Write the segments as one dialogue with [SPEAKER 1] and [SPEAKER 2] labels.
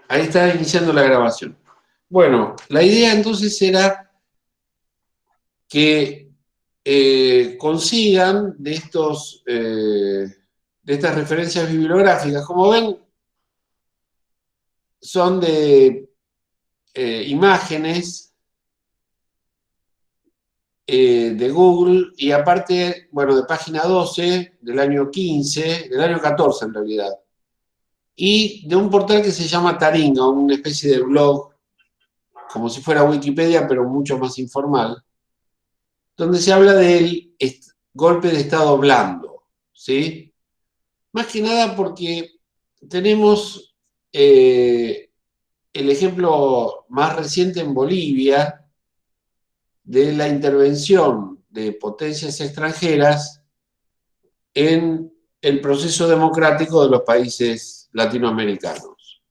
[SPEAKER 1] Ahí está iniciando la grabación. Bueno, la idea entonces era que consigan de estas referencias bibliográficas. Como ven, son de imágenes de Google y aparte, bueno, de página 12 del año 15, del año 14 en realidad, y de un portal que se llama Taringa, una especie de blog, como si fuera Wikipedia, pero mucho más informal, donde se habla del golpe de Estado blando, ¿sí? Más que nada porque tenemos el ejemplo más reciente en Bolivia de la intervención de potencias extranjeras en el proceso democrático de los países latinoamericanos.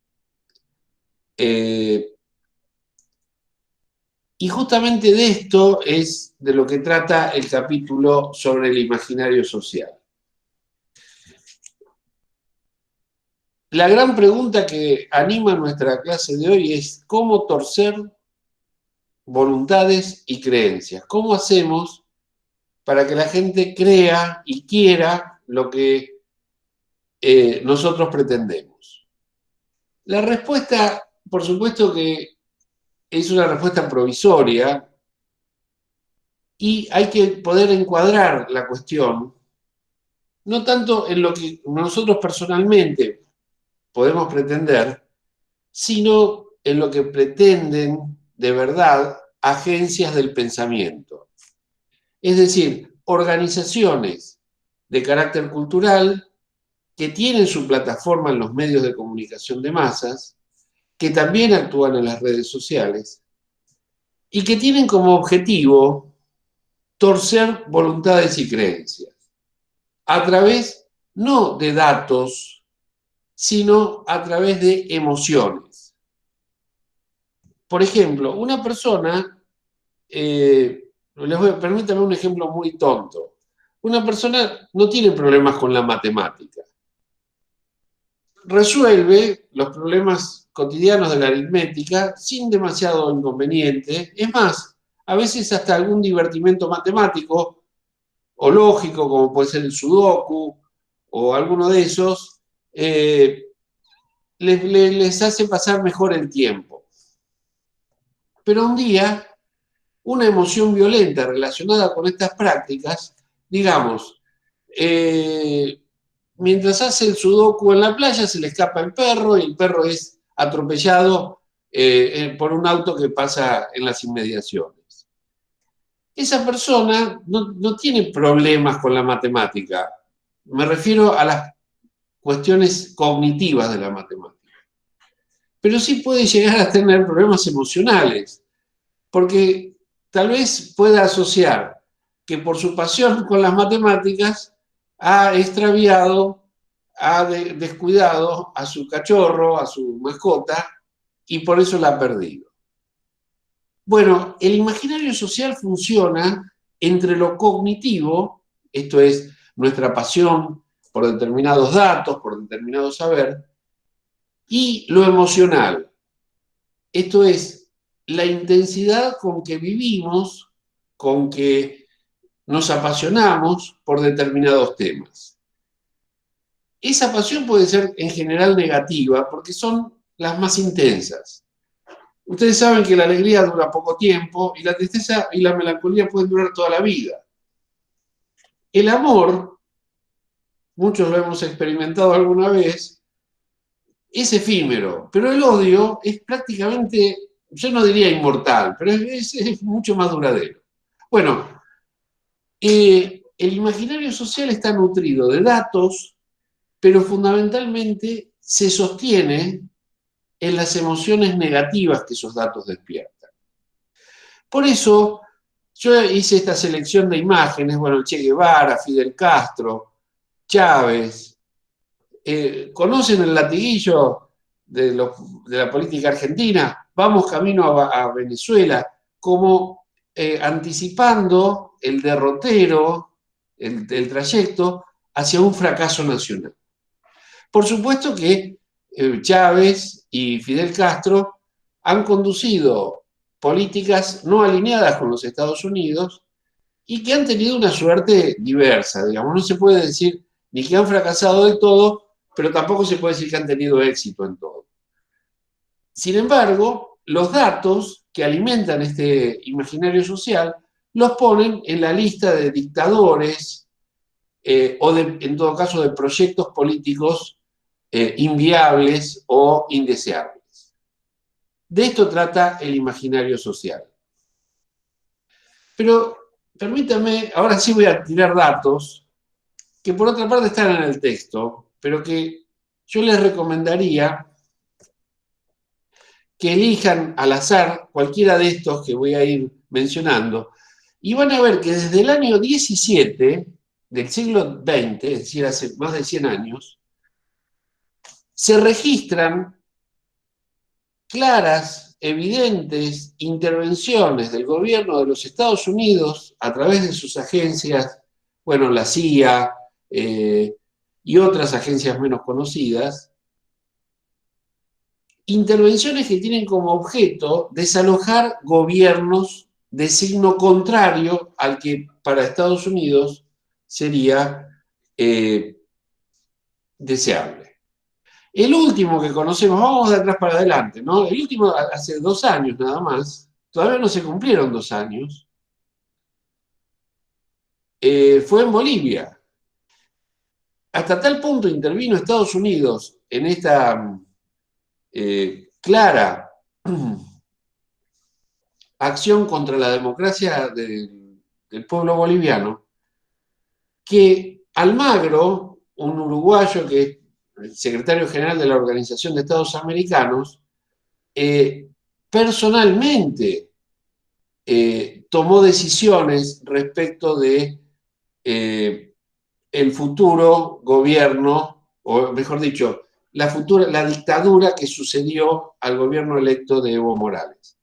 [SPEAKER 1] Y justamente de esto es de lo que trata el capítulo sobre el imaginario social. La gran pregunta que anima nuestra clase de hoy es cómo torcer voluntades y creencias. ¿Cómo hacemos para que la gente crea y quiera lo que nosotros pretendemos? La respuesta, por supuesto que es una respuesta provisoria y hay que poder encuadrar la cuestión, no tanto en lo que nosotros personalmente podemos pretender, sino en lo que pretenden de verdad agencias del pensamiento. Es decir, organizaciones de carácter cultural que tienen su plataforma en los medios de comunicación de masas, que también actúan en las redes sociales y que tienen como objetivo torcer voluntades y creencias a través no de datos, sino a través de emociones. Por ejemplo, una persona, permítanme un ejemplo muy tonto, una persona no tiene problemas con la matemática, resuelve los problemas cotidianos de la aritmética sin demasiado inconveniente, es más, a veces hasta algún divertimento matemático o lógico, como puede ser el sudoku o alguno de esos, les hace pasar mejor el tiempo. Pero un día, una emoción violenta relacionada con estas prácticas, digamos, mientras hace el sudoku en la playa, se le escapa el perro y el perro es atropellado por un auto que pasa en las inmediaciones. Esa persona no tiene problemas con la matemática. Me refiero a las cuestiones cognitivas de la matemática. Pero sí puede llegar a tener problemas emocionales, porque tal vez pueda asociar que por su pasión con las matemáticas ha extraviado, ha descuidado a su cachorro, a su mascota, y por eso la ha perdido. Bueno, el imaginario social funciona entre lo cognitivo, esto es nuestra pasión por determinados datos, por determinado saber, y lo emocional, esto es la intensidad con que vivimos, con que nos apasionamos por determinados temas. Esa pasión puede ser en general negativa porque son las más intensas. Ustedes saben que la alegría dura poco tiempo y la tristeza y la melancolía pueden durar toda la vida. El amor, muchos lo hemos experimentado alguna vez, es efímero, pero el odio es prácticamente, yo no diría inmortal, pero es mucho más duradero. Bueno, el imaginario social está nutrido de datos, pero fundamentalmente se sostiene en las emociones negativas que esos datos despiertan. Por eso, yo hice esta selección de imágenes, bueno, Che Guevara, Fidel Castro, Chávez. ¿Conocen el latiguillo de la política argentina? Vamos camino a Venezuela, como anticipando el derrotero, el trayecto hacia un fracaso nacional. Por supuesto que Chávez y Fidel Castro han conducido políticas no alineadas con los Estados Unidos y que han tenido una suerte diversa, digamos. No se puede decir ni que han fracasado del todo, pero tampoco se puede decir que han tenido éxito en todo. Sin embargo, los datos que alimentan este imaginario social los ponen en la lista de dictadores o en todo caso de proyectos políticos inviables o indeseables. De esto trata el imaginario social. Pero permítame, ahora sí voy a tirar datos que por otra parte están en el texto, pero que yo les recomendaría que elijan al azar cualquiera de estos que voy a ir mencionando, y van a ver que desde el año 17 del siglo XX, es decir, hace más de 100 años, se registran claras, evidentes intervenciones del gobierno de los Estados Unidos a través de sus agencias, bueno, la CIA y otras agencias menos conocidas, intervenciones que tienen como objeto desalojar gobiernos de signo contrario al que para Estados Unidos sería deseable. El último que conocemos, vamos de atrás para adelante, ¿no? El último hace 2 años nada más, todavía no se cumplieron 2 años, fue en Bolivia. Hasta tal punto intervino Estados Unidos en esta clara acción contra la democracia del pueblo boliviano, que Almagro, un uruguayo que es el secretario general de la Organización de Estados Americanos, personalmente tomó decisiones respecto de el futuro gobierno, o mejor dicho, la dictadura que sucedió al gobierno electo de Evo Morales.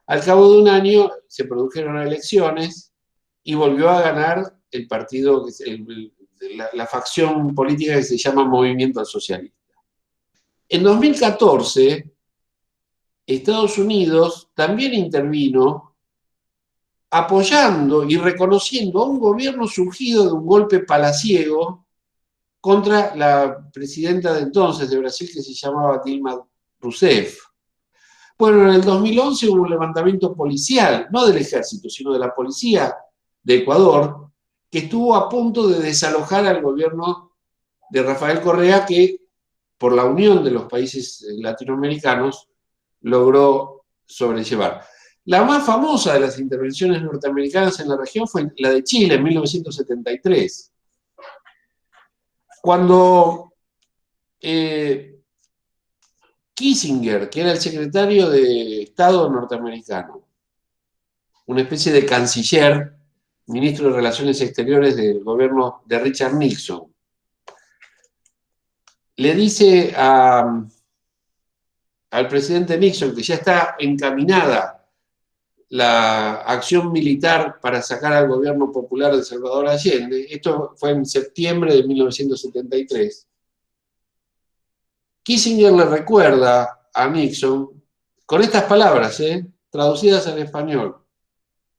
[SPEAKER 1] Al cabo de un año se produjeron elecciones y volvió a ganar el partido, la facción política que se llama Movimiento al Socialista. En 2014, Estados Unidos también intervino apoyando y reconociendo a un gobierno surgido de un golpe palaciego contra la presidenta de entonces de Brasil que se llamaba Dilma Rousseff. Bueno, en el 2011 hubo un levantamiento policial, no del ejército, sino de la policía de Ecuador, que estuvo a punto de desalojar al gobierno de Rafael Correa, que por la unión de los países latinoamericanos logró sobrellevar. La más famosa de las intervenciones norteamericanas en la región fue la de Chile en 1973, cuando Kissinger, que era el secretario de Estado norteamericano, una especie de canciller, ministro de Relaciones Exteriores del gobierno de Richard Nixon, le dice al presidente Nixon que ya está encaminada la acción militar para sacar al gobierno popular de Salvador Allende. Esto fue en septiembre de 1973. Kissinger le recuerda a Nixon con estas palabras, traducidas al español.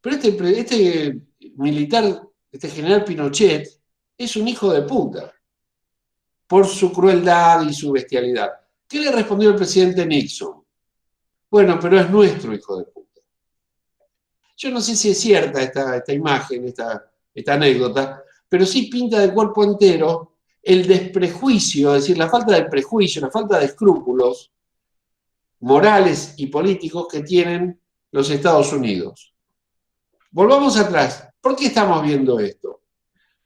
[SPEAKER 1] Pero este militar, este general Pinochet, es un hijo de puta por su crueldad y su bestialidad. ¿Qué le respondió el presidente Nixon? Bueno, pero es nuestro hijo de puta. Yo no sé si es cierta esta imagen, esta anécdota, pero sí pinta de cuerpo entero el desprejuicio, es decir, la falta de prejuicio, la falta de escrúpulos morales y políticos que tienen los Estados Unidos. Volvamos atrás. ¿Por qué estamos viendo esto?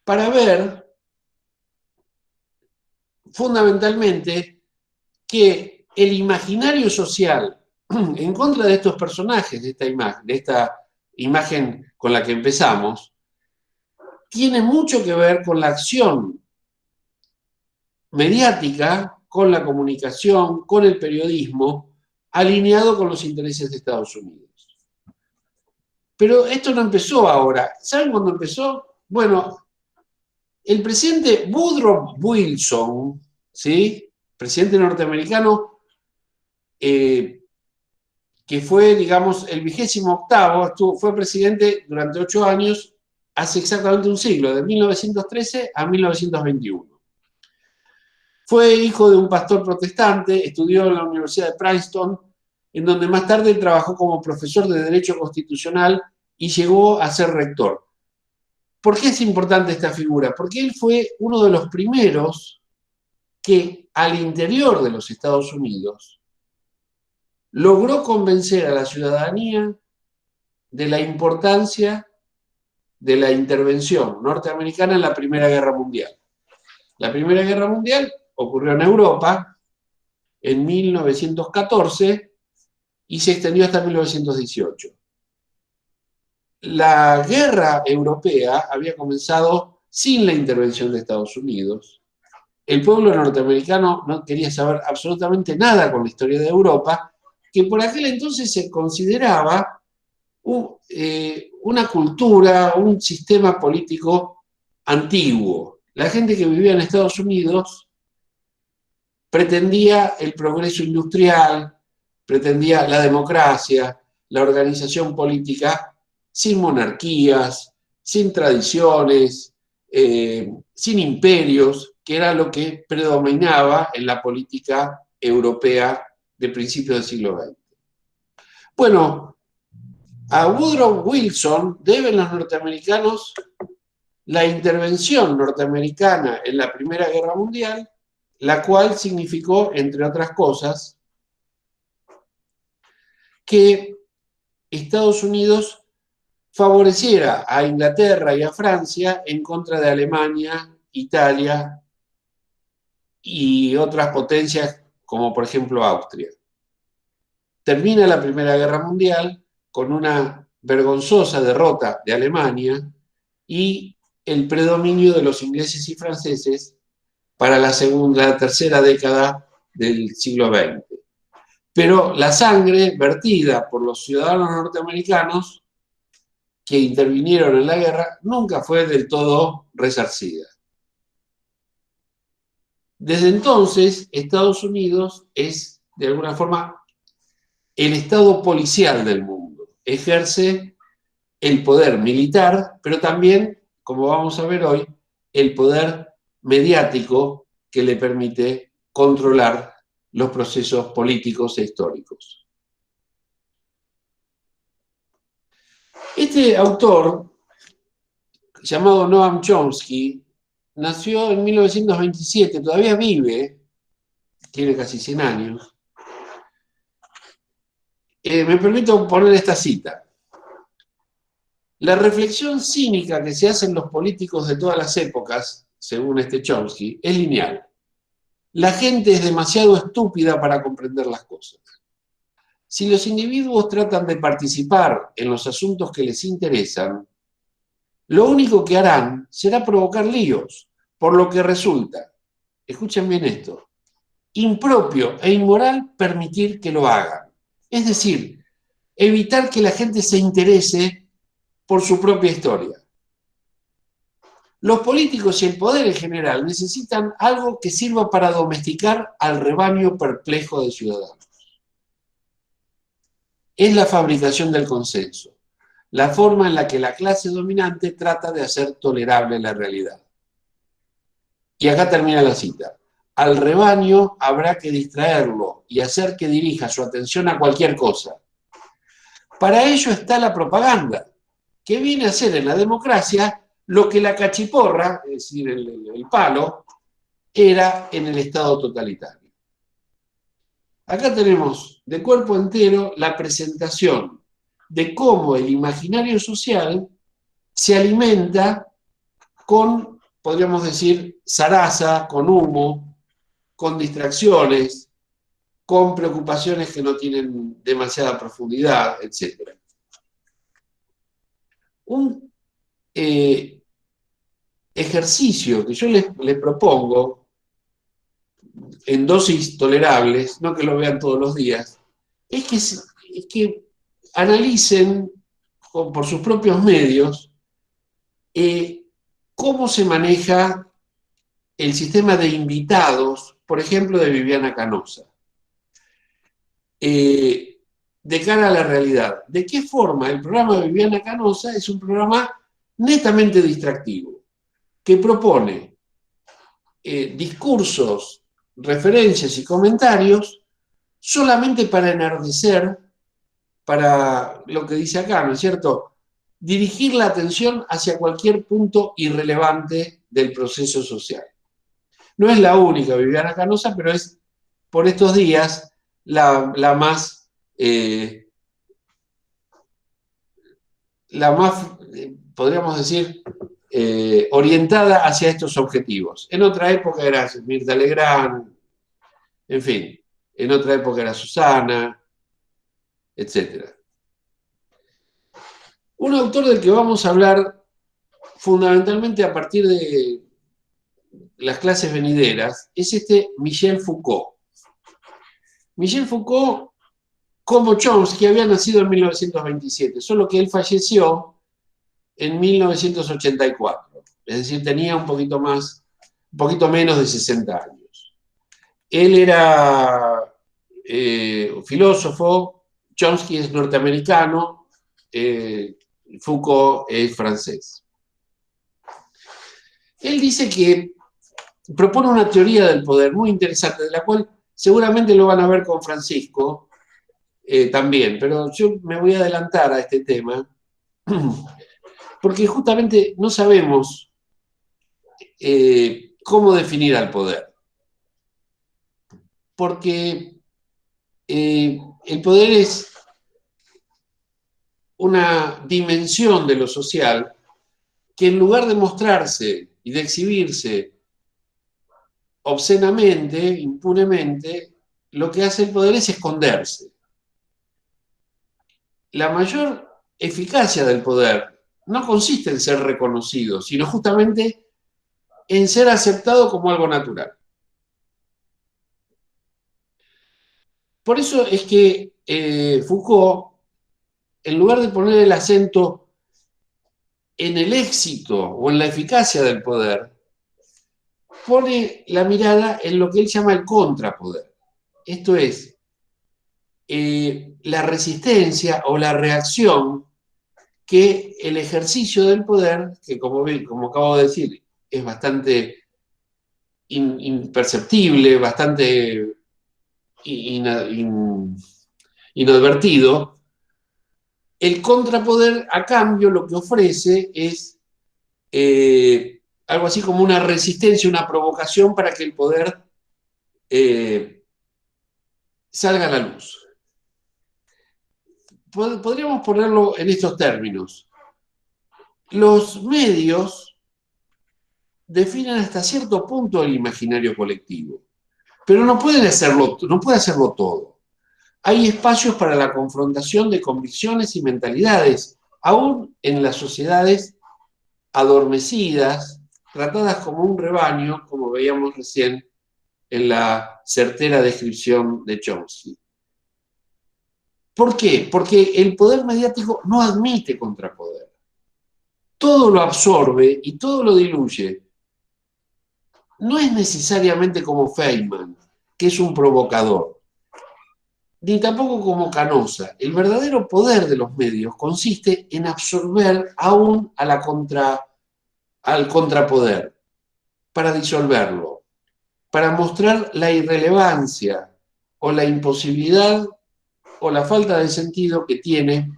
[SPEAKER 1] Para ver fundamentalmente que el imaginario social en contra de estos personajes, de esta imagen con la que empezamos, tiene mucho que ver con la acción mediática, con la comunicación, con el periodismo, alineado con los intereses de Estados Unidos. Pero esto no empezó ahora. ¿Saben cuándo empezó? Bueno, el presidente Woodrow Wilson, ¿sí?, presidente norteamericano que fue, digamos, el 28º, fue presidente durante 8 años, hace exactamente un siglo, de 1913 a 1921. Fue hijo de un pastor protestante, estudió en la Universidad de Princeton, en donde más tarde trabajó como profesor de Derecho Constitucional y llegó a ser rector. ¿Por qué es importante esta figura? Porque él fue uno de los primeros que al interior de los Estados Unidos logró convencer a la ciudadanía de la importancia de la intervención norteamericana en la Primera Guerra Mundial. La Primera Guerra Mundial ocurrió en Europa en 1914 y se extendió hasta 1918. La guerra europea había comenzado sin la intervención de Estados Unidos. El pueblo norteamericano no quería saber absolutamente nada con la historia de Europa, que por aquel entonces se consideraba una cultura, un sistema político antiguo. La gente que vivía en Estados Unidos pretendía el progreso industrial, pretendía la democracia, la organización política sin monarquías, sin tradiciones, sin imperios, que era lo que predominaba en la política europea de principios del siglo XX. Bueno, a Woodrow Wilson deben los norteamericanos la intervención norteamericana en la Primera Guerra Mundial, la cual significó, entre otras cosas, que Estados Unidos favoreciera a Inglaterra y a Francia en contra de Alemania, Italia y otras potencias como por ejemplo Austria. Termina la Primera Guerra Mundial con una vergonzosa derrota de Alemania y el predominio de los ingleses y franceses para la tercera década del siglo XX. Pero la sangre vertida por los ciudadanos norteamericanos que intervinieron en la guerra nunca fue del todo resarcida. Desde entonces, Estados Unidos es, de alguna forma, el estado policial del mundo. Ejerce el poder militar, pero también, como vamos a ver hoy, el poder mediático que le permite controlar los procesos políticos e históricos. Este autor, llamado Noam Chomsky, nació en 1927, todavía vive, tiene casi 100 años. Me permito poner esta cita. La reflexión cínica que se hacen los políticos de todas las épocas, según este Chomsky, es lineal. La gente es demasiado estúpida para comprender las cosas. Si los individuos tratan de participar en los asuntos que les interesan, lo único que harán será provocar líos, por lo que resulta, escuchen bien esto, impropio e inmoral permitir que lo hagan. Es decir, evitar que la gente se interese por su propia historia. Los políticos y el poder en general necesitan algo que sirva para domesticar al rebaño perplejo de ciudadanos. Es la fabricación del consenso, la forma en la que la clase dominante trata de hacer tolerable la realidad. Y acá termina la cita. Al rebaño habrá que distraerlo y hacer que dirija su atención a cualquier cosa. Para ello está la propaganda, que viene a ser en la democracia lo que la cachiporra, es decir, el palo, era en el Estado totalitario. Acá tenemos de cuerpo entero la presentación de cómo el imaginario social se alimenta con, podríamos decir, zaraza, con humo, con distracciones, con preocupaciones que no tienen demasiada profundidad, etc. Un ejercicio que yo les propongo en dosis tolerables, no que lo vean todos los días, es que analicen por sus propios medios cómo se maneja el sistema de invitados por ejemplo, de Viviana Canosa. De cara a la realidad, ¿de qué forma el programa de Viviana Canosa es un programa netamente distractivo, que propone discursos, referencias y comentarios solamente para enardecer, para lo que dice acá, ¿no es cierto?, dirigir la atención hacia cualquier punto irrelevante del proceso social? No es la única Viviana Canosa, pero es por estos días la más, podríamos decir, orientada hacia estos objetivos. En otra época era Mirta Legrand, en fin, en otra época era Susana, etc. Un autor del que vamos a hablar fundamentalmente a partir de las clases venideras es Michel Foucault. Michel Foucault, como Chomsky, había nacido en 1927, solo que él falleció en 1984, es decir, tenía un poquito menos de 60 años. Él era filósofo, Chomsky es norteamericano, Foucault es francés. Él dice que propone una teoría del poder muy interesante, de la cual seguramente lo van a ver con Francisco también, pero yo me voy a adelantar a este tema, porque justamente no sabemos cómo definir al poder. Porque el poder es una dimensión de lo social que en lugar de mostrarse y de exhibirse obscenamente, impunemente, lo que hace el poder es esconderse. La mayor eficacia del poder no consiste en ser reconocido, sino justamente en ser aceptado como algo natural. Por eso es que Foucault, en lugar de poner el acento en el éxito o en la eficacia del poder, pone la mirada en lo que él llama el contrapoder. Esto es, la resistencia o la reacción que el ejercicio del poder, que como acabo de decir, es bastante imperceptible, bastante inadvertido, el contrapoder, a cambio, lo que ofrece es algo así como una resistencia, una provocación para que el poder salga a la luz. Podríamos ponerlo en estos términos. Los medios definen hasta cierto punto el imaginario colectivo, pero no puede hacerlo todo. Hay espacios para la confrontación de convicciones y mentalidades, aún en las sociedades adormecidas, tratadas como un rebaño, como veíamos recién en la certera descripción de Chomsky. ¿Por qué? Porque el poder mediático no admite contrapoder. Todo lo absorbe y todo lo diluye. No es necesariamente como Feynman, que es un provocador, ni tampoco como Canosa. El verdadero poder de los medios consiste en absorber aún al contrapoder, para disolverlo, para mostrar la irrelevancia o la imposibilidad o la falta de sentido que tiene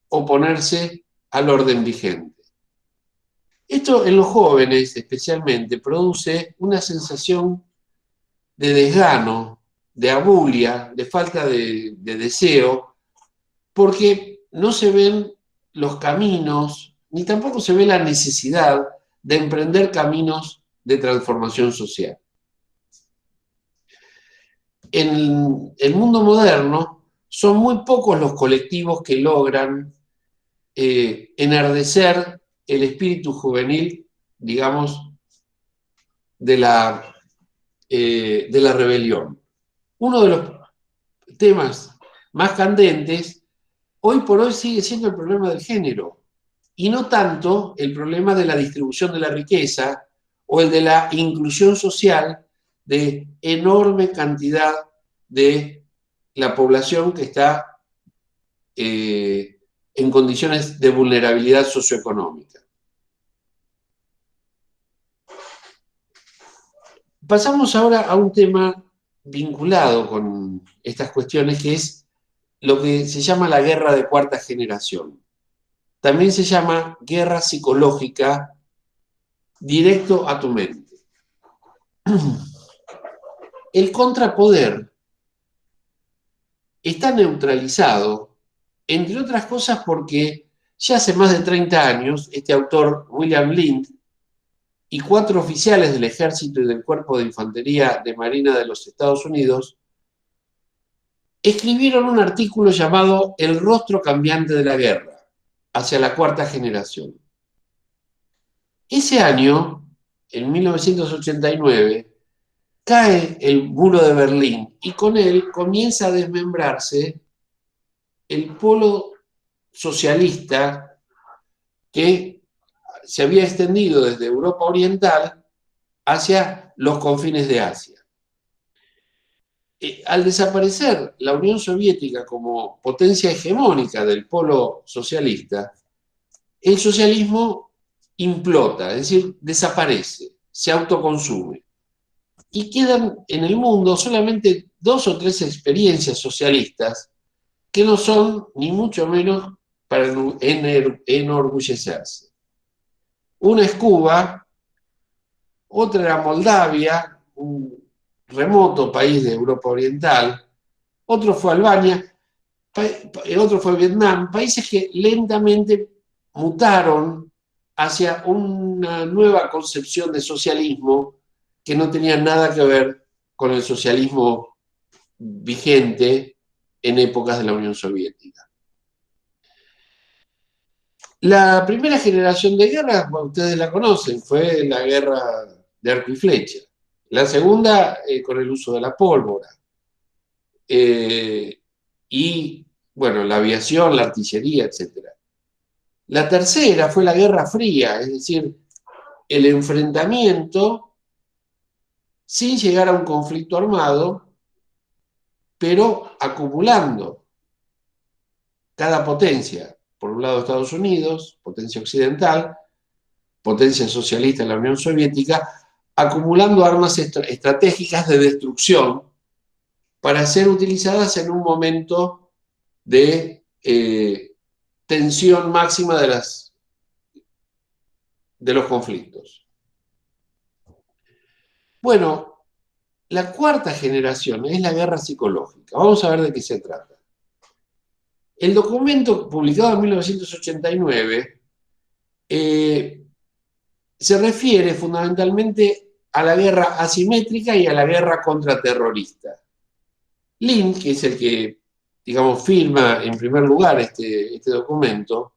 [SPEAKER 1] oponerse al orden vigente. Esto en los jóvenes especialmente produce una sensación de desgano, de abulia, de falta de deseo, porque no se ven los caminos, ni tampoco se ve la necesidad de emprender caminos de transformación social. En el mundo moderno son muy pocos los colectivos que logran enardecer el espíritu juvenil, digamos, de la rebelión. Uno de los temas más candentes hoy por hoy sigue siendo el problema del género, y no tanto el problema de la distribución de la riqueza o el de la inclusión social de enorme cantidad de la población que está en condiciones de vulnerabilidad socioeconómica. Pasamos ahora a un tema vinculado con estas cuestiones, que es lo que se llama la guerra de cuarta generación. También se llama guerra psicológica, directo a tu mente. El contrapoder está neutralizado, entre otras cosas porque ya hace más de 30 años este autor, William Lind, y 4 oficiales del Ejército y del Cuerpo de Infantería de Marina de los Estados Unidos escribieron un artículo llamado El rostro cambiante de la guerra, hacia la cuarta generación. Ese año, en 1989, cae el muro de Berlín y con él comienza a desmembrarse el polo socialista que se había extendido desde Europa Oriental hacia los confines de Asia. Al desaparecer la Unión Soviética como potencia hegemónica del polo socialista, el socialismo implota, es decir, desaparece, se autoconsume. Y quedan en el mundo solamente 2 o 3 experiencias socialistas que no son ni mucho menos para enorgullecerse. Una es Cuba, otra era Moldavia, un remoto país de Europa Oriental, otro fue Albania, otro fue Vietnam, países que lentamente mutaron hacia una nueva concepción de socialismo que no tenía nada que ver con el socialismo vigente en épocas de la Unión Soviética. La primera generación de guerra, bueno, ustedes la conocen, fue la guerra de arco y flecha. La segunda, con el uso de la pólvora. Y, bueno, la aviación, la artillería, etc. La tercera fue la Guerra Fría, es decir, el enfrentamiento sin llegar a un conflicto armado, pero acumulando cada potencia. Por un lado Estados Unidos, potencia occidental, potencia socialista en la Unión Soviética, acumulando armas estratégicas de destrucción para ser utilizadas en un momento de tensión máxima de los conflictos. Bueno, la cuarta generación es la guerra psicológica. Vamos a ver de qué se trata. El documento publicado en 1989 se refiere fundamentalmente a la guerra asimétrica y a la guerra contraterrorista. Lind, que es el que, digamos, firma en primer lugar este documento,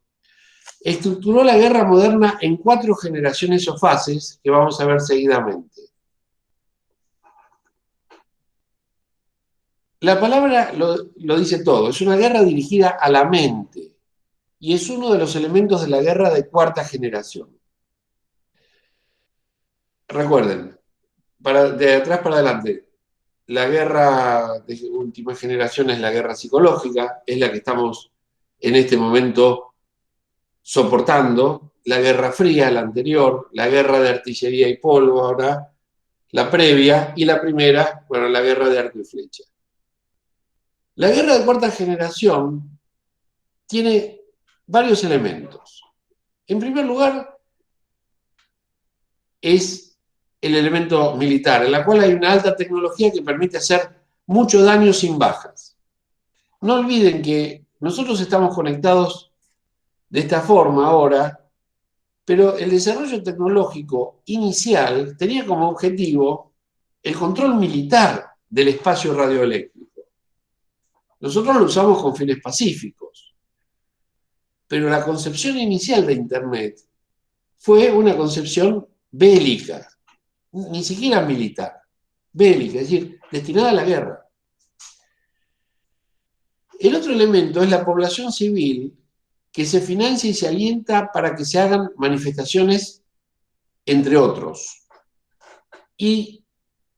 [SPEAKER 1] estructuró la guerra moderna en 4 generaciones o fases que vamos a ver seguidamente. La palabra lo dice todo, es una guerra dirigida a la mente y es uno de los elementos de la guerra de cuarta generación. Recuerden, de atrás para adelante, la guerra de última generación es la guerra psicológica, es la que estamos en este momento soportando, la Guerra Fría, la anterior, la guerra de artillería y pólvora, la previa, y la primera, bueno, la guerra de arco y flecha. La guerra de cuarta generación tiene varios elementos. En primer lugar, es el elemento militar, en la cual hay una alta tecnología que permite hacer mucho daño sin bajas. No olviden que nosotros estamos conectados de esta forma ahora, pero el desarrollo tecnológico inicial tenía como objetivo el control militar del espacio radioeléctrico. Nosotros lo usamos con fines pacíficos, pero la concepción inicial de Internet fue una concepción bélica, ni siquiera militar, bélica, es decir, destinada a la guerra. El otro elemento es la población civil que se financia y se alienta para que se hagan manifestaciones, entre otros. Y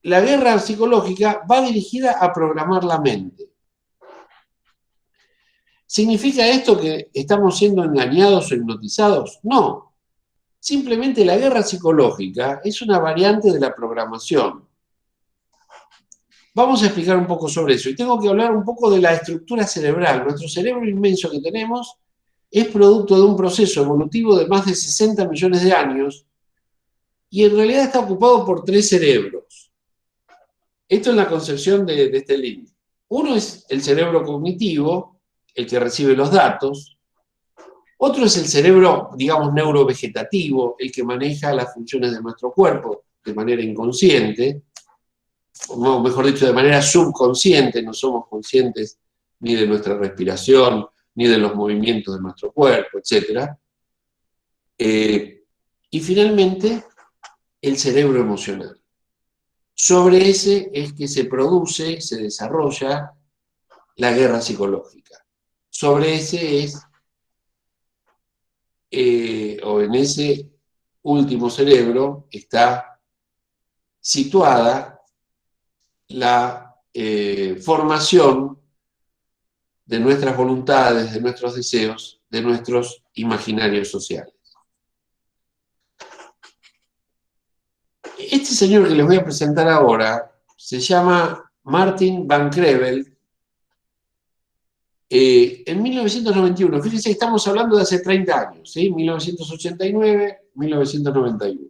[SPEAKER 1] la guerra psicológica va dirigida a programar la mente. ¿Significa esto que estamos siendo engañados o hipnotizados? No. Simplemente la guerra psicológica es una variante de la programación. Vamos a explicar un poco sobre eso. Y tengo que hablar un poco de la estructura cerebral. Nuestro cerebro inmenso que tenemos es producto de un proceso evolutivo de más de 60 millones de años y en realidad está ocupado por 3 cerebros. Esto es la concepción de este link. Uno es el cerebro cognitivo, el que recibe los datos. Otro es el cerebro, digamos, neurovegetativo, el que maneja las funciones de nuestro cuerpo de manera inconsciente, o mejor dicho, de manera subconsciente. No somos conscientes ni de nuestra respiración, ni de los movimientos de nuestro cuerpo, etc. Y finalmente, el cerebro emocional. Sobre ese es que se produce, se desarrolla la guerra psicológica. Sobre ese es, o en ese último cerebro, está situada la formación de nuestras voluntades, de nuestros deseos, de nuestros imaginarios sociales. Este señor que les voy a presentar ahora se llama Martin Van Creveld. En 1991, fíjense que estamos hablando de hace 30 años, ¿sí? 1989, 1991.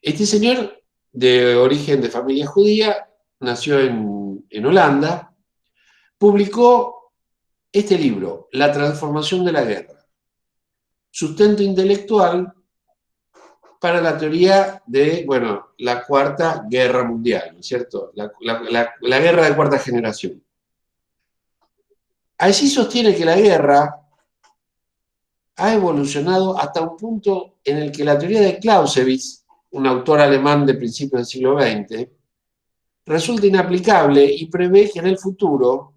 [SPEAKER 1] Este señor, de origen de familia judía, nació en Holanda, publicó este libro, La transformación de la guerra, sustento intelectual para la teoría de, bueno, la Cuarta Guerra Mundial, ¿no es cierto? La guerra de cuarta generación. Allí sostiene que la guerra ha evolucionado hasta un punto en el que la teoría de Clausewitz, un autor alemán de principios del siglo XX, resulta inaplicable y prevé que en el futuro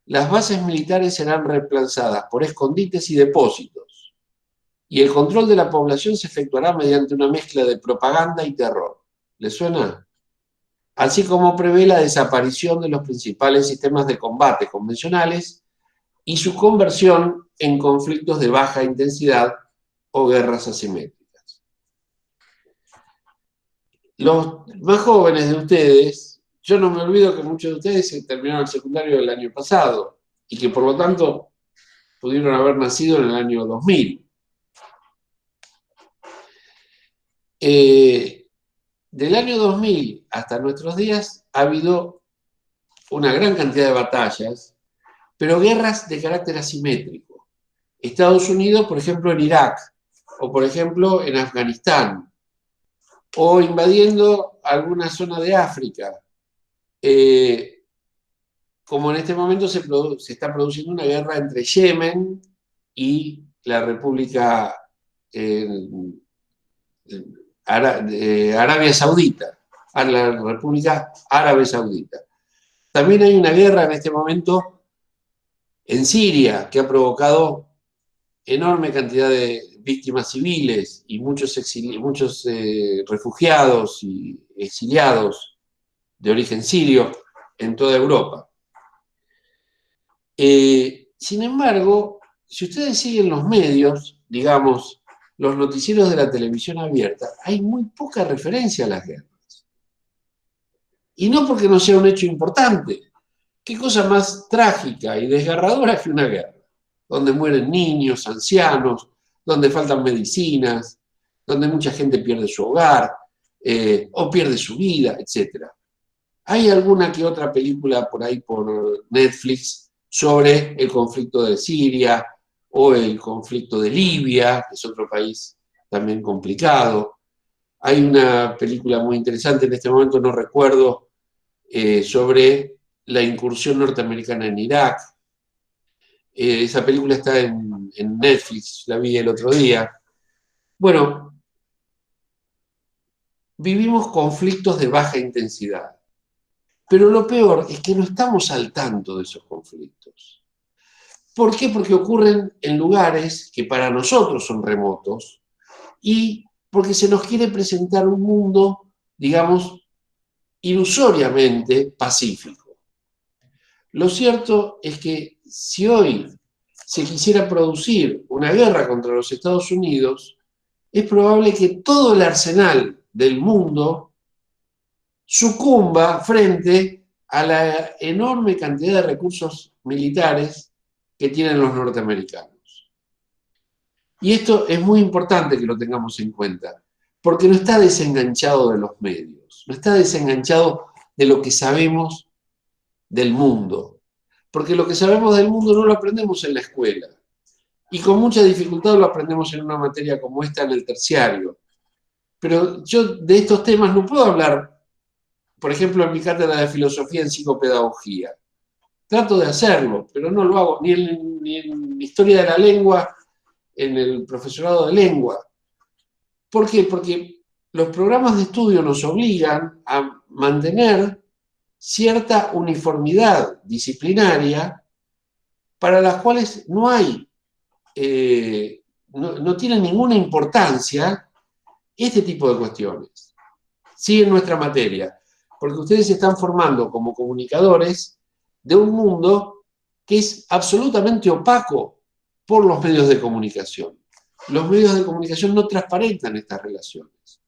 [SPEAKER 1] las bases militares serán reemplazadas por escondites y depósitos, y el control de la población se efectuará mediante una mezcla de propaganda y terror. ¿Les suena? Así como prevé la desaparición de los principales sistemas de combate convencionales y su conversión en conflictos de baja intensidad o guerras asimétricas. Los más jóvenes de ustedes, yo no me olvido que muchos de ustedes terminaron el secundario el año pasado y que por lo tanto pudieron haber nacido en el año 2000. Del año 2000 hasta nuestros días ha habido una gran cantidad de batallas, pero guerras de carácter asimétrico. Estados Unidos, por ejemplo, en Irak, o por ejemplo en Afganistán, o invadiendo alguna zona de África. Como en este momento se está produciendo una guerra entre Yemen y la República Arabia Saudita, a la República Árabe Saudita. También hay una guerra en este momento en Siria que ha provocado enorme cantidad de víctimas civiles y muchos refugiados y exiliados de origen sirio en toda Europa. Sin embargo, si ustedes siguen los medios, digamos, los noticieros de la televisión abierta, hay muy poca referencia a las guerras. Y no porque no sea un hecho importante. ¿Qué cosa más trágica y desgarradora que una guerra? Donde mueren niños, ancianos, donde faltan medicinas, donde mucha gente pierde su hogar o pierde su vida, etc. Hay alguna que otra película por ahí por Netflix sobre el conflicto de Siria o el conflicto de Libia, que es otro país también complicado. Hay una película muy interesante, en este momento no recuerdo, sobre la incursión norteamericana en Irak. Esa película está en Netflix, la vi el otro día. Bueno, vivimos conflictos de baja intensidad, pero lo peor es que no estamos al tanto de esos conflictos. ¿Por qué? Porque ocurren en lugares que para nosotros son remotos y porque se nos quiere presentar un mundo digamos, ilusoriamente pacífico. Lo cierto es que si hoy se quisiera producir una guerra contra los Estados Unidos, es probable que todo el arsenal del mundo sucumba frente a la enorme cantidad de recursos militares que tienen los norteamericanos. Y esto es muy importante que lo tengamos en cuenta, porque no está desenganchado de los medios, no está desenganchado de lo que sabemos del mundo, porque lo que sabemos del mundo no lo aprendemos en la escuela, y con mucha dificultad lo aprendemos en una materia como esta en el terciario. Pero yo de estos temas no puedo hablar, por ejemplo, en mi cátedra de filosofía en psicopedagogía. Trato de hacerlo, pero no lo hago ni en historia de la lengua, en el profesorado de lengua. ¿Por qué? Porque los programas de estudio nos obligan a mantener cierta uniformidad disciplinaria para las cuales no hay, no tiene ninguna importancia este tipo de cuestiones. Sí, en nuestra materia, porque ustedes se están formando como comunicadores de un mundo que es absolutamente opaco por los medios de comunicación. Los medios de comunicación no transparentan estas relaciones.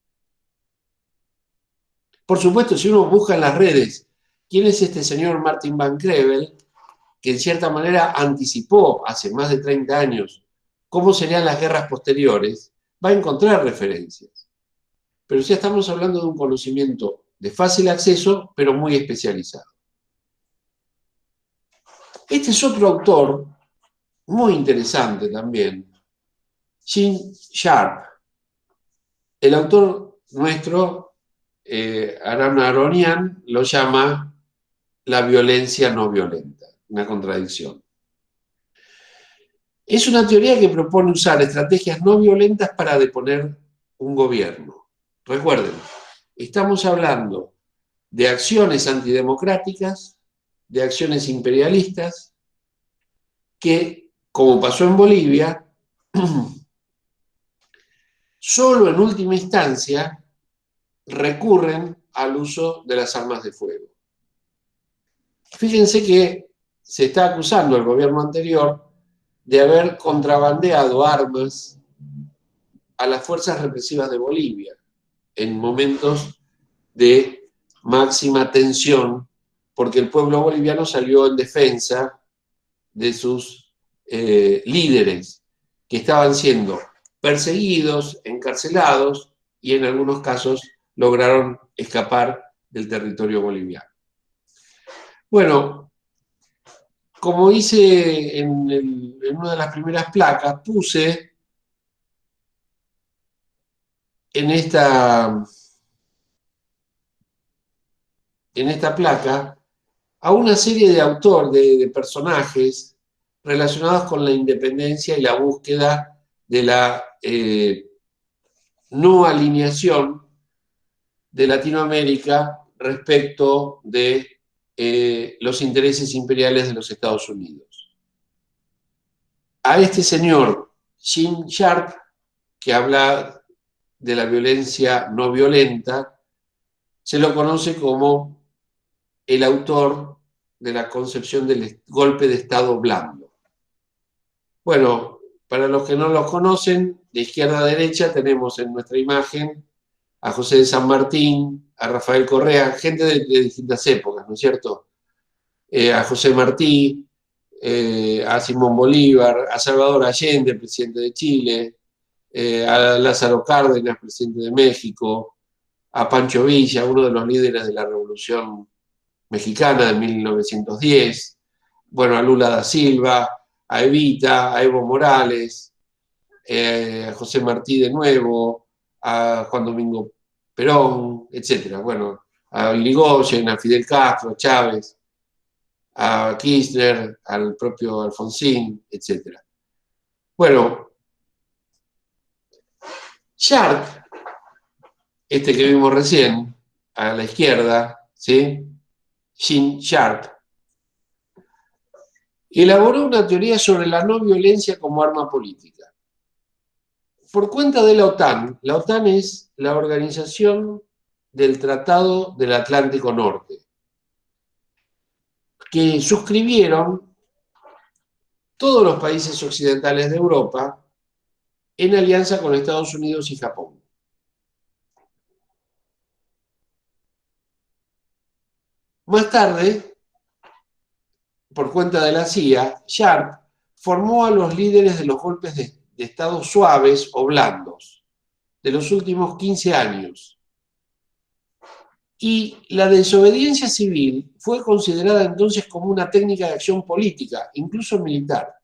[SPEAKER 1] Por supuesto, si uno busca en las redes quién es este señor Martin Van Crevel, que en cierta manera anticipó hace más de 30 años cómo serían las guerras posteriores, va a encontrar referencias. Pero ya estamos hablando de un conocimiento de fácil acceso, pero muy especializado. Este es otro autor muy interesante también, Gene Sharp. El autor nuestro, Aram Aronian, lo llama la violencia no violenta, una contradicción. Es una teoría que propone usar estrategias no violentas para deponer un gobierno. Recuerden, estamos hablando de acciones antidemocráticas, de acciones imperialistas, que, como pasó en Bolivia, solo en última instancia recurren al uso de las armas de fuego. Fíjense que se está acusando al gobierno anterior de haber contrabandeado armas a las fuerzas represivas de Bolivia en momentos de máxima tensión, porque el pueblo boliviano salió en defensa de sus líderes, que estaban siendo perseguidos, encarcelados y en algunos casos lograron escapar del territorio boliviano. Bueno, como hice en una de las primeras placas, puse en esta placa a una serie de autores, de personajes relacionados con la independencia y la búsqueda de la no alineación de Latinoamérica respecto de los intereses imperiales de los Estados Unidos. A este señor, Gene Sharp, que habla de la violencia no violenta, se lo conoce como el autor de la concepción del golpe de Estado blando. Bueno, para los que no lo conocen, de izquierda a derecha tenemos en nuestra imagen a José de San Martín, a Rafael Correa, gente de distintas épocas, ¿no es cierto? A José Martí, a Simón Bolívar, a Salvador Allende, presidente de Chile, a Lázaro Cárdenas, presidente de México, a Pancho Villa, uno de los líderes de la Revolución Mexicana de 1910, bueno, a Lula da Silva, a Evita, a Evo Morales, a José Martí de nuevo, a Juan Domingo Perón, etc. Bueno, a Irigoyen, a Fidel Castro, a Chávez, a Kirchner, al propio Alfonsín, etc. Bueno, Sharp, este que vimos recién, a la izquierda, ¿sí? Gene Sharp, elaboró una teoría sobre la no violencia como arma política. Por cuenta de la OTAN es la Organización del Tratado del Atlántico Norte, que suscribieron todos los países occidentales de Europa en alianza con Estados Unidos y Japón. Más tarde, por cuenta de la CIA, Sharp formó a los líderes de los golpes de Estado suaves o blandos de los últimos 15 años. Y la desobediencia civil fue considerada entonces como una técnica de acción política, incluso militar.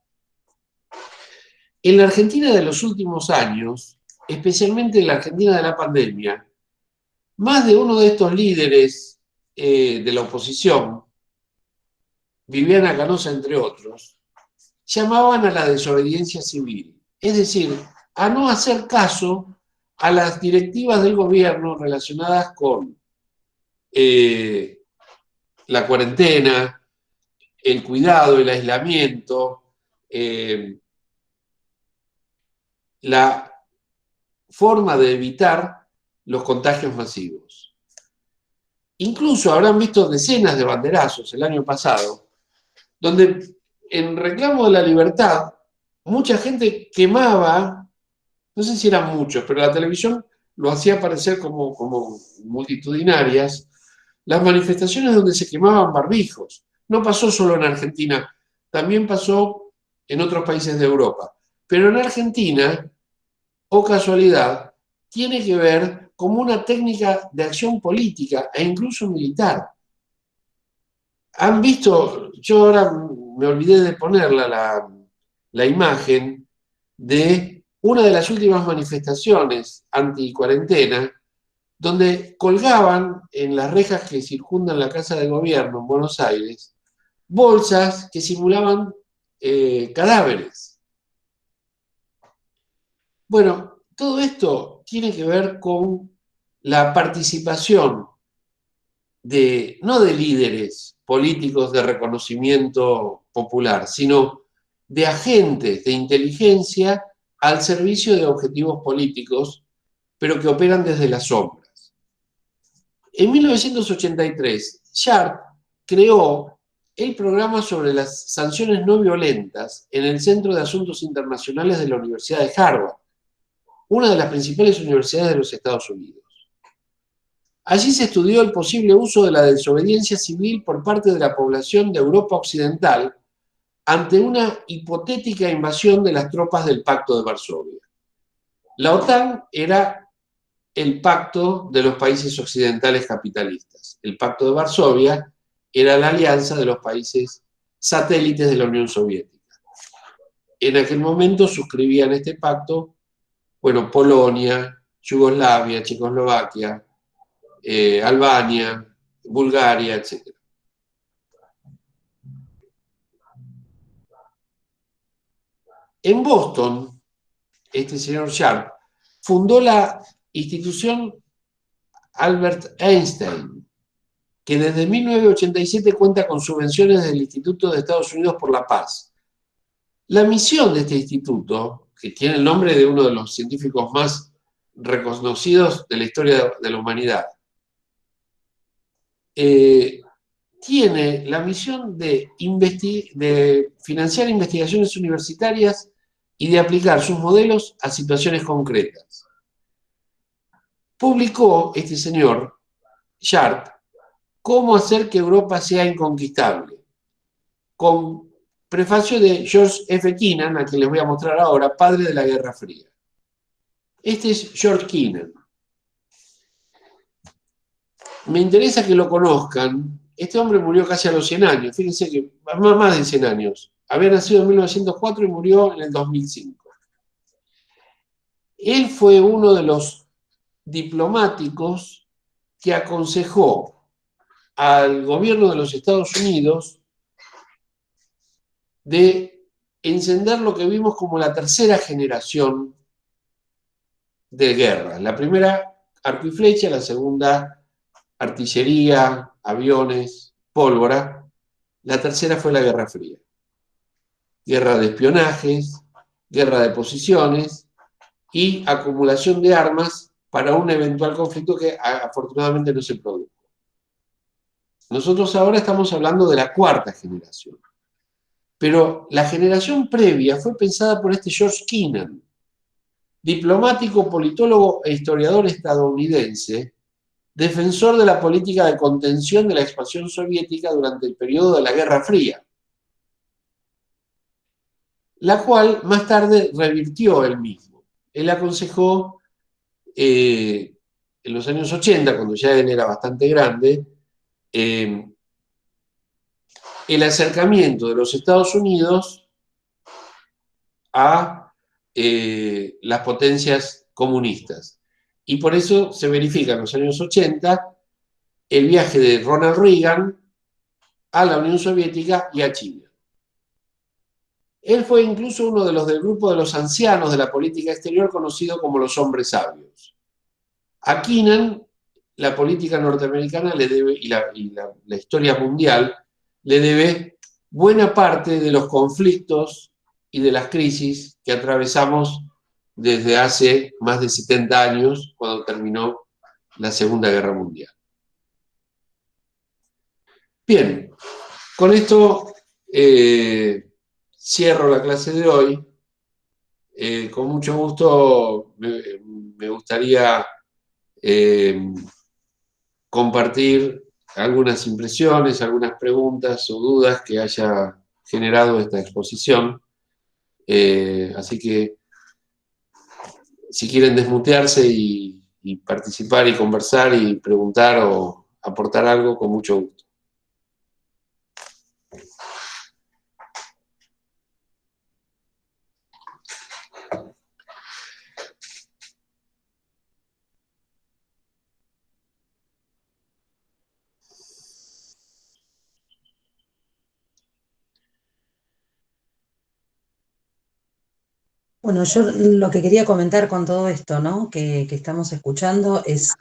[SPEAKER 1] En la Argentina de los últimos años, especialmente en la Argentina de la pandemia, más de uno de estos líderes de la oposición, Viviana Canosa entre otros, llamaban a la desobediencia civil, es decir, a no hacer caso a las directivas del gobierno relacionadas con la cuarentena, el cuidado, el aislamiento, la forma de evitar los contagios masivos. Incluso habrán visto decenas de banderazos el año pasado, donde en reclamo de la libertad, mucha gente quemaba, no sé si eran muchos, pero la televisión lo hacía parecer como multitudinarias, las manifestaciones donde se quemaban barbijos. No pasó solo en Argentina, también pasó en otros países de Europa. Pero en Argentina, o casualidad, tiene que ver como una técnica de acción política e incluso militar. Han visto, yo ahora me olvidé de ponerla la imagen de una de las últimas manifestaciones anti-cuarentena, donde colgaban en las rejas que circundan la Casa de Gobierno en Buenos Aires bolsas que simulaban cadáveres. Bueno, todo esto tiene que ver con la participación no de líderes políticos de reconocimiento popular, sino de agentes de inteligencia al servicio de objetivos políticos, pero que operan desde las sombras. En 1983, Sharp creó el programa sobre las sanciones no violentas en el Centro de Asuntos Internacionales de la Universidad de Harvard, una de las principales universidades de los Estados Unidos. Allí se estudió el posible uso de la desobediencia civil por parte de la población de Europa Occidental ante una hipotética invasión de las tropas del Pacto de Varsovia. La OTAN era el pacto de los países occidentales capitalistas. El Pacto de Varsovia era la alianza de los países satélites de la Unión Soviética. En aquel momento suscribían este pacto, bueno, Polonia, Yugoslavia, Checoslovaquia, Albania, Bulgaria, etc. En Boston, este señor Sharp fundó la institución Albert Einstein, que desde 1987 cuenta con subvenciones del Instituto de Estados Unidos por la Paz. La misión de este instituto, que tiene el nombre de uno de los científicos más reconocidos de la historia de la humanidad, tiene la misión de financiar investigaciones universitarias y de aplicar sus modelos a situaciones concretas. Publicó este señor, Sharp, Cómo hacer que Europa sea inconquistable, con prefacio de George F. Kennan, a quien les voy a mostrar ahora, padre de la Guerra Fría. Este es George Kennan. Me interesa que lo conozcan. Este hombre murió casi a los 100 años, fíjense que más de 100 años. Había nacido en 1904 y murió en el 2005. Él fue uno de los diplomáticos que aconsejó al gobierno de los Estados Unidos de encender lo que vimos como la tercera generación de guerra. La primera, arco y flecha, la segunda, artillería, aviones, pólvora. La tercera fue la Guerra Fría. Guerra de espionajes, guerra de posiciones y acumulación de armas para un eventual conflicto que afortunadamente no se produjo. Nosotros ahora estamos hablando de la cuarta generación. Pero la generación previa fue pensada por este George Kennan, diplomático, politólogo e historiador estadounidense, defensor de la política de contención de la expansión soviética durante el periodo de la Guerra Fría, la cual más tarde revirtió él mismo. Él aconsejó en los años 80, cuando ya él era bastante grande, el acercamiento de los Estados Unidos a las potencias comunistas. Y por eso se verifica en los años 80 el viaje de Ronald Reagan a la Unión Soviética y a China. Él fue incluso uno de los del grupo de los ancianos de la política exterior conocido como los hombres sabios. A Kennan, la política norteamericana le debe, y la historia mundial, le debe buena parte de los conflictos y de las crisis que atravesamos desde hace más de 70 años, cuando terminó la Segunda Guerra Mundial. Bien, con esto cierro la clase de hoy. Con mucho gusto me gustaría compartir algunas impresiones, algunas preguntas o dudas que haya generado esta exposición. Así que si quieren desmutearse y participar y conversar y preguntar o aportar algo, con mucho gusto.
[SPEAKER 2] Bueno, yo lo que quería comentar con todo esto, ¿no? Que estamos escuchando es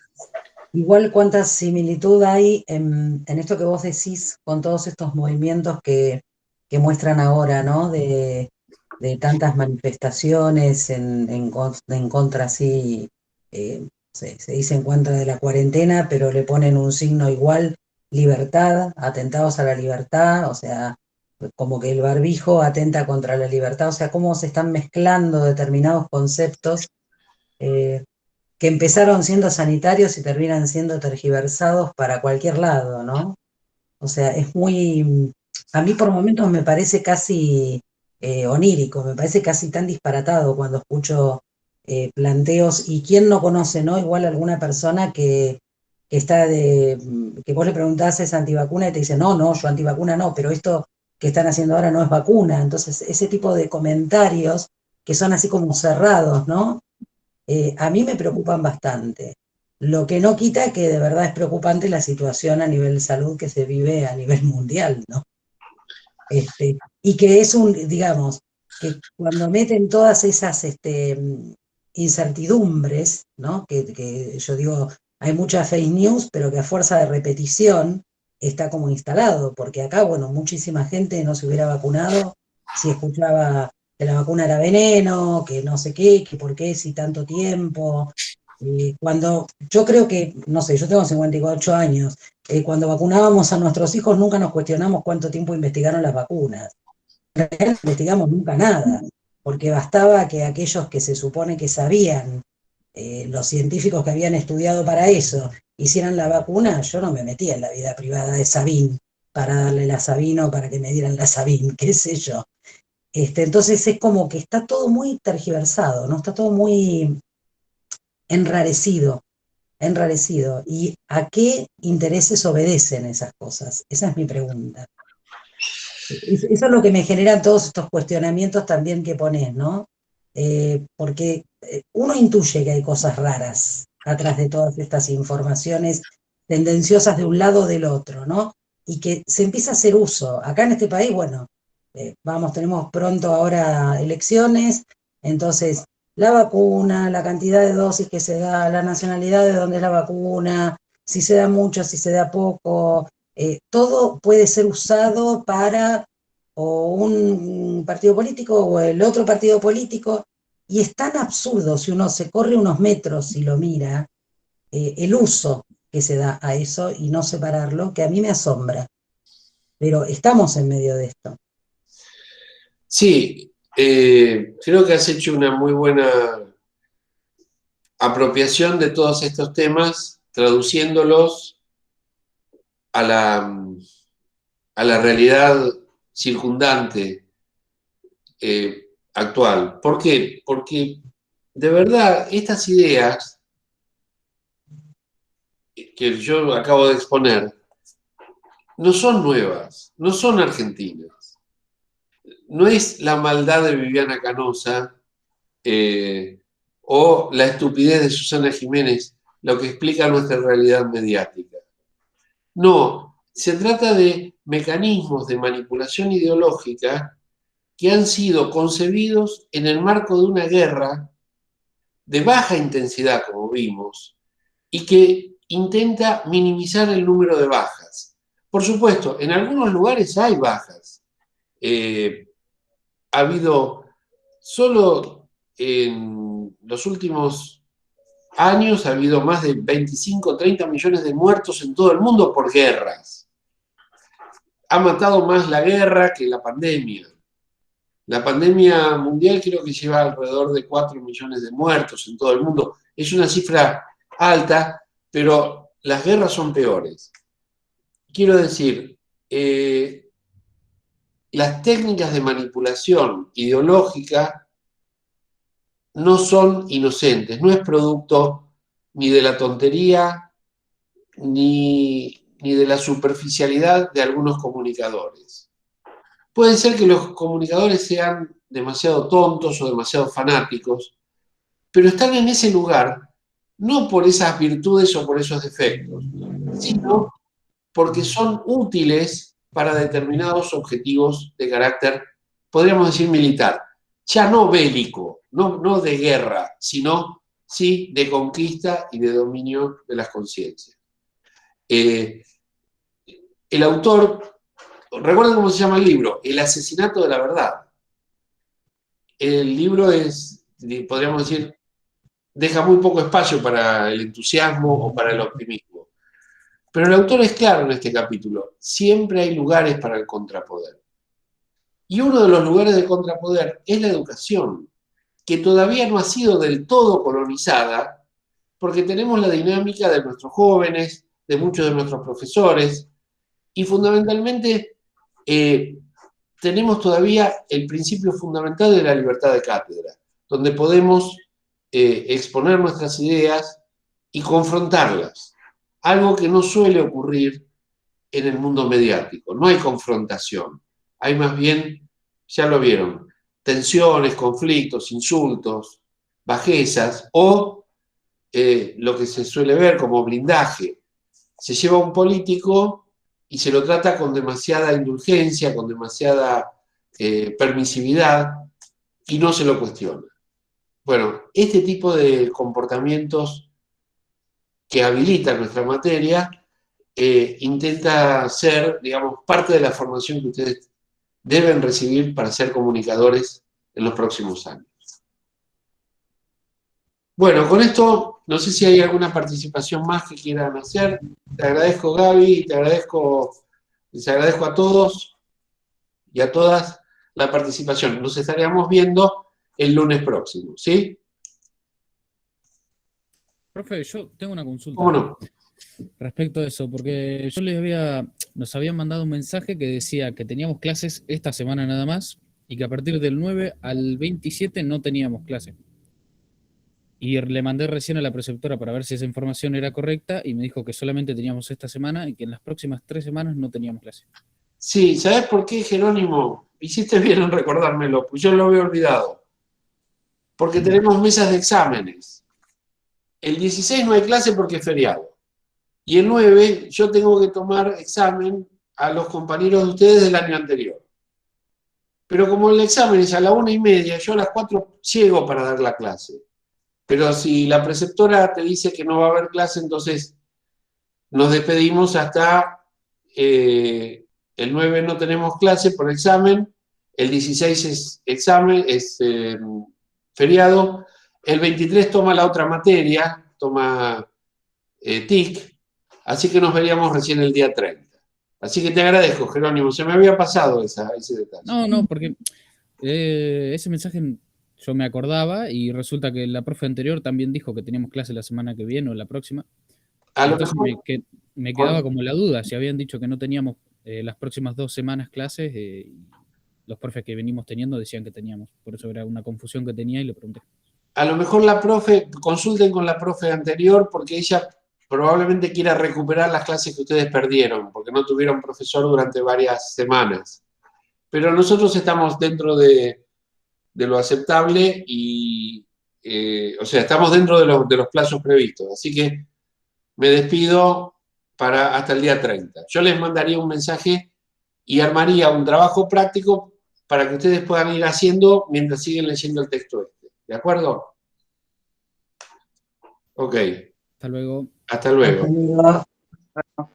[SPEAKER 2] igual cuánta similitud hay en esto que vos decís con todos estos movimientos que muestran ahora, ¿no? De tantas manifestaciones en contra, sí, se dice en contra de la cuarentena, pero le ponen un signo igual, libertad, atentados a la libertad, o sea, como que el barbijo atenta contra la libertad, o sea, cómo se están mezclando determinados conceptos. eh, que empezaron siendo sanitarios y terminan siendo tergiversados para cualquier lado, ¿no? O sea, es muy, a mí por momentos me parece casi onírico, me parece casi tan disparatado cuando escucho planteos, y quién no conoce, ¿no? Igual alguna persona que está que vos le preguntás es antivacuna y te dice, no, no, yo antivacuna no, pero esto que están haciendo ahora no es vacuna. Entonces, ese tipo de comentarios que son así como cerrados, ¿no? A mí me preocupan bastante. Lo que no quita que de verdad es preocupante la situación a nivel de salud que se vive a nivel mundial, ¿no? Y que es digamos, que cuando meten todas esas incertidumbres, ¿no? Que yo digo, hay mucha fake news, pero que a fuerza de repetición está como instalado, porque acá, bueno, muchísima gente no se hubiera vacunado si escuchaba que la vacuna era veneno, que no sé qué, que por qué, si tanto tiempo. Cuando yo creo que, no sé, yo tengo 58 años, cuando vacunábamos a nuestros hijos nunca nos cuestionamos cuánto tiempo investigaron las vacunas. No investigamos nunca nada, porque bastaba que aquellos que se supone que sabían, los científicos que habían estudiado para eso, hicieran la vacuna. Yo no me metía en la vida privada de Sabin para darle la Sabin o para que me dieran la Sabin, qué sé yo. Entonces es como que está todo muy tergiversado, ¿no? Está todo muy enrarecido, enrarecido. ¿Y a qué intereses obedecen esas cosas? Esa es mi pregunta. Eso es lo que me generan todos estos cuestionamientos también que pones, ¿no? Porque uno intuye que hay cosas raras atrás de todas estas informaciones tendenciosas de un lado o del otro, ¿no? Y que se empieza a hacer uso. Acá en este país, bueno, tenemos pronto ahora elecciones, entonces la vacuna, la cantidad de dosis que se da, la nacionalidad de dónde es la vacuna, si se da mucho, si se da poco, todo puede ser usado para o un partido político o el otro partido político. Y es tan absurdo si uno se corre unos metros y lo mira, el uso que se da a eso y no separarlo, que a mí me asombra. Pero estamos en medio de esto.
[SPEAKER 1] Sí, creo que has hecho una muy buena apropiación de todos estos temas, traduciéndolos a la realidad circundante actual. ¿Por qué? Porque de verdad estas ideas que yo acabo de exponer no son nuevas, no son argentinas. No es la maldad de Viviana Canosa o la estupidez de Susana Jiménez lo que explica nuestra realidad mediática. No, se trata de mecanismos de manipulación ideológica que han sido concebidos en el marco de una guerra de baja intensidad, como vimos, y que intenta minimizar el número de bajas. Por supuesto, en algunos lugares hay bajas. Ha habido solo en los últimos años, ha habido más de 25 o 30 millones de muertos en todo el mundo por guerras. Ha matado más la guerra que la pandemia. La pandemia mundial creo que lleva alrededor de 4 millones de muertos en todo el mundo. Es una cifra alta, pero las guerras son peores. Quiero decir, las técnicas de manipulación ideológica no son inocentes, no es producto ni de la tontería ni de la superficialidad de algunos comunicadores. Puede ser que los comunicadores sean demasiado tontos o demasiado fanáticos, pero están en ese lugar no por esas virtudes o por esos defectos, sino porque son útiles para determinados objetivos de carácter, podríamos decir, militar. Ya no bélico, no de guerra, sino sí de conquista y de dominio de las conciencias. El autor, ¿recuerdan cómo se llama el libro? El asesinato de la verdad. El libro es, podríamos decir, deja muy poco espacio para el entusiasmo o para el optimismo. Pero el autor es claro en este capítulo, siempre hay lugares para el contrapoder. Y uno de los lugares de contrapoder es la educación, que todavía no ha sido del todo colonizada, porque tenemos la dinámica de nuestros jóvenes, de muchos de nuestros profesores, y fundamentalmente tenemos todavía el principio fundamental de la libertad de cátedra, donde podemos exponer nuestras ideas y confrontarlas, algo que no suele ocurrir en el mundo mediático. No hay confrontación, hay más bien, ya lo vieron, tensiones, conflictos, insultos, bajezas o lo que se suele ver como blindaje. Se lleva a un político y se lo trata con demasiada indulgencia, con demasiada permisividad y no se lo cuestiona. Bueno, este tipo de comportamientos que habilitan nuestra materia intenta ser, digamos, parte de la formación que ustedes deben recibir para ser comunicadores en los próximos años. Bueno, con esto, no sé si hay alguna participación más que quieran hacer. Te agradezco, Gaby, les agradezco a todos y a todas la participación. Nos estaríamos viendo el lunes próximo, ¿sí?
[SPEAKER 3] Profe, yo tengo una consulta.
[SPEAKER 1] ¿Cómo no?
[SPEAKER 3] Respecto a eso, porque nos habían mandado un mensaje que decía que teníamos clases esta semana nada más y que a partir del 9 al 27 no teníamos clase. Y le mandé recién a la preceptora para ver si esa información era correcta y me dijo que solamente teníamos esta semana y que en las próximas 3 semanas no teníamos clase.
[SPEAKER 1] Sí, ¿sabes por qué, Jerónimo? Hiciste bien en recordármelo, pues yo lo había olvidado. Porque tenemos mesas de exámenes. El 16 no hay clase porque es feriado. Y el 9 yo tengo que tomar examen a los compañeros de ustedes del año anterior. Pero como el examen es a la 1:30, yo a las 4 llego para dar la clase. Pero si la preceptora te dice que no va a haber clase, entonces nos despedimos hasta el 9 no tenemos clase por examen, el 16 es examen, es feriado. El 23 toma la otra materia, toma TIC, así que nos veríamos recién el día 30. Así que te agradezco, Jerónimo, se me había pasado ese detalle.
[SPEAKER 3] No, porque ese mensaje yo me acordaba y resulta que la profe anterior también dijo que teníamos clase la semana que viene o la próxima.
[SPEAKER 1] A lo
[SPEAKER 3] Entonces
[SPEAKER 1] mejor,
[SPEAKER 3] me quedaba como la duda, si habían dicho que no teníamos las próximas 2 semanas clases, los profes que venimos teniendo decían que teníamos. Por eso era una confusión que tenía y le pregunté.
[SPEAKER 1] a lo mejor la profe, consulten con la profe anterior porque ella probablemente quiera recuperar las clases que ustedes perdieron, porque no tuvieron profesor durante varias semanas. Pero nosotros estamos dentro de lo aceptable y, o sea, estamos dentro de los plazos previstos. Así que me despido hasta el día 30. Yo les mandaría un mensaje y armaría un trabajo práctico para que ustedes puedan ir haciendo mientras siguen leyendo el texto este. ¿De acuerdo? Ok.
[SPEAKER 3] Hasta luego.
[SPEAKER 1] Hasta luego.
[SPEAKER 2] Hasta luego.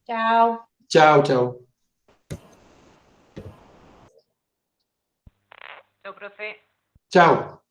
[SPEAKER 4] Chao.
[SPEAKER 1] Chao, chao.
[SPEAKER 4] Chao, profe.
[SPEAKER 1] Chao.